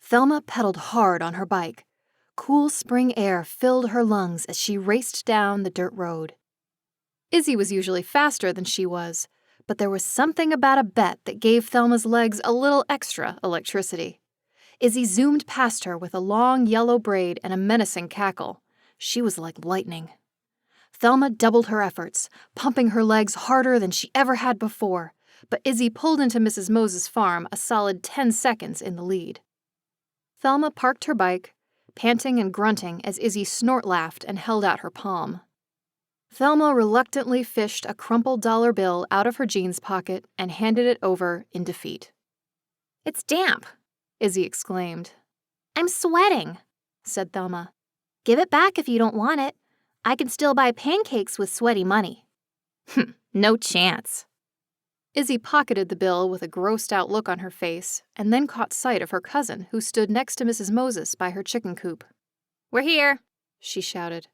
Thelma pedaled hard on her bike. Cool spring air filled her lungs as she raced down the dirt road. Izzy was usually faster than she was, but there was something about a bet that gave Thelma's legs a little extra electricity. Izzy zoomed past her with a long yellow braid and a menacing cackle. She was like lightning. Thelma doubled her efforts, pumping her legs harder than she ever had before, but Izzy pulled into Mrs. Moses' farm a solid 10 seconds in the lead. Thelma parked her bike, panting and grunting as Izzy snort-laughed and held out her palm. Thelma reluctantly fished a crumpled dollar bill out of her jeans pocket and handed it over in defeat. "It's damp," Izzy exclaimed. "I'm sweating," said Thelma. "Give it back if you don't want it. I can still buy pancakes with sweaty money." "No chance." Izzy pocketed the bill with a grossed-out look on her face and then caught sight of her cousin, who stood next to Mrs. Moses by her chicken coop. "We're here," she shouted.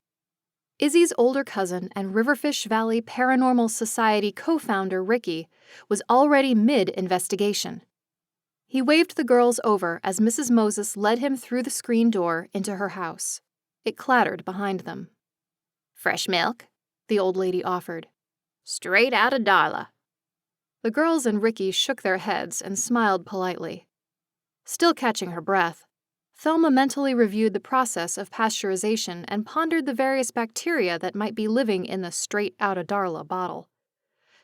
Izzy's older cousin and Riverfish Valley Paranormal Society co-founder Ricky was already mid-investigation. He waved the girls over as Mrs. Moses led him through the screen door into her house. It clattered behind them. "Fresh milk?" the old lady offered. "Straight out of Darla." The girls and Ricky shook their heads and smiled politely. Still catching her breath, Thelma mentally reviewed the process of pasteurization and pondered the various bacteria that might be living in the straight out of Darla bottle.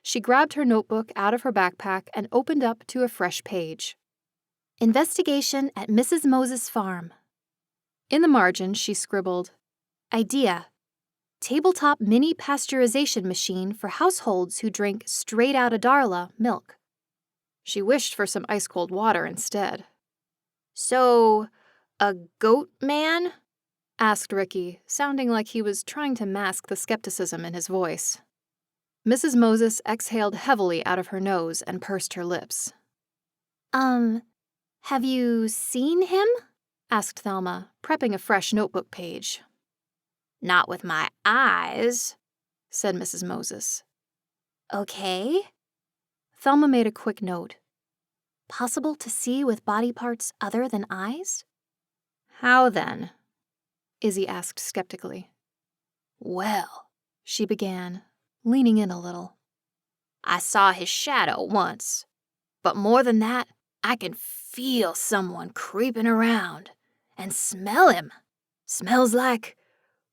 She grabbed her notebook out of her backpack and opened up to a fresh page. "Investigation at Mrs. Moses' farm." In the margin, she scribbled, "Idea: tabletop mini pasteurization machine for households who drink straight out of Darla milk." She wished for some ice-cold water instead. "So, a goat man?" asked Ricky, sounding like he was trying to mask the skepticism in his voice. Mrs. Moses exhaled heavily out of her nose and pursed her lips. Have you seen him?" asked Thelma, prepping a fresh notebook page. "Not with my eyes," said Mrs. Moses. "Okay." Thelma made a quick note. "Possible to see with body parts other than eyes?" "How then?" Izzy asked skeptically. "Well," she began, leaning in a little. "I saw his shadow once. But more than that, I can feel someone creeping around and smell him. Smells like,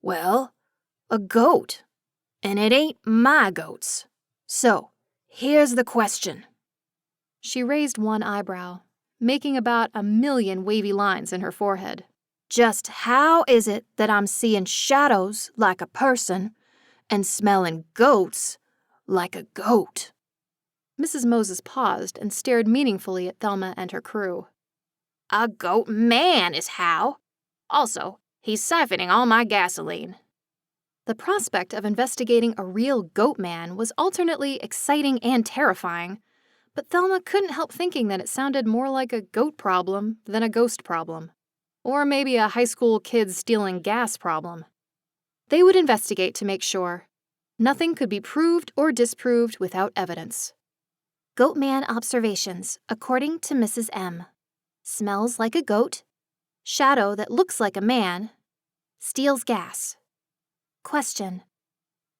well, a goat. And it ain't my goats. So, here's the question." She raised one eyebrow, making about 1,000,000 wavy lines in her forehead. "Just how is it that I'm seeing shadows like a person and smelling goats like a goat?" Mrs. Moses paused and stared meaningfully at Thelma and her crew. "A goat man is how. Also, he's siphoning all my gasoline." The prospect of investigating a real goat man was alternately exciting and terrifying, but Thelma couldn't help thinking that it sounded more like a goat problem than a ghost problem. Or maybe a high school kid stealing gas problem. They would investigate to make sure. Nothing could be proved or disproved without evidence. Goatman observations, according to Mrs. M. Smells like a goat. Shadow that looks like a man. Steals gas. Question: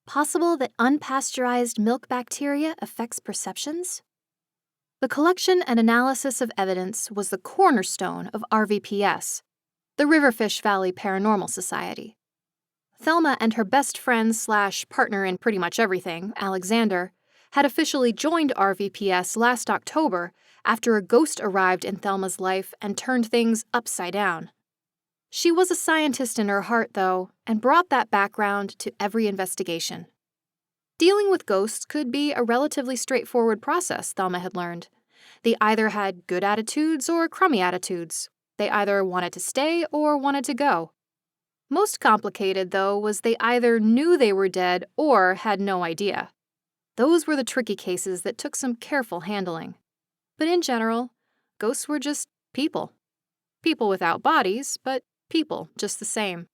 possible that unpasteurized milk bacteria affects perceptions? The collection and analysis of evidence was the cornerstone of RVPS, the Riverfish Valley Paranormal Society. Thelma and her best friend/partner in pretty much everything, Alexander, had officially joined RVPS last October after a ghost arrived in Thelma's life and turned things upside down. She was a scientist in her heart, though, and brought that background to every investigation. Dealing with ghosts could be a relatively straightforward process, Thelma had learned. They either had good attitudes or crummy attitudes. They either wanted to stay or wanted to go. Most complicated, though, was they either knew they were dead or had no idea. Those were the tricky cases that took some careful handling. But in general, ghosts were just people. People without bodies, but people just the same.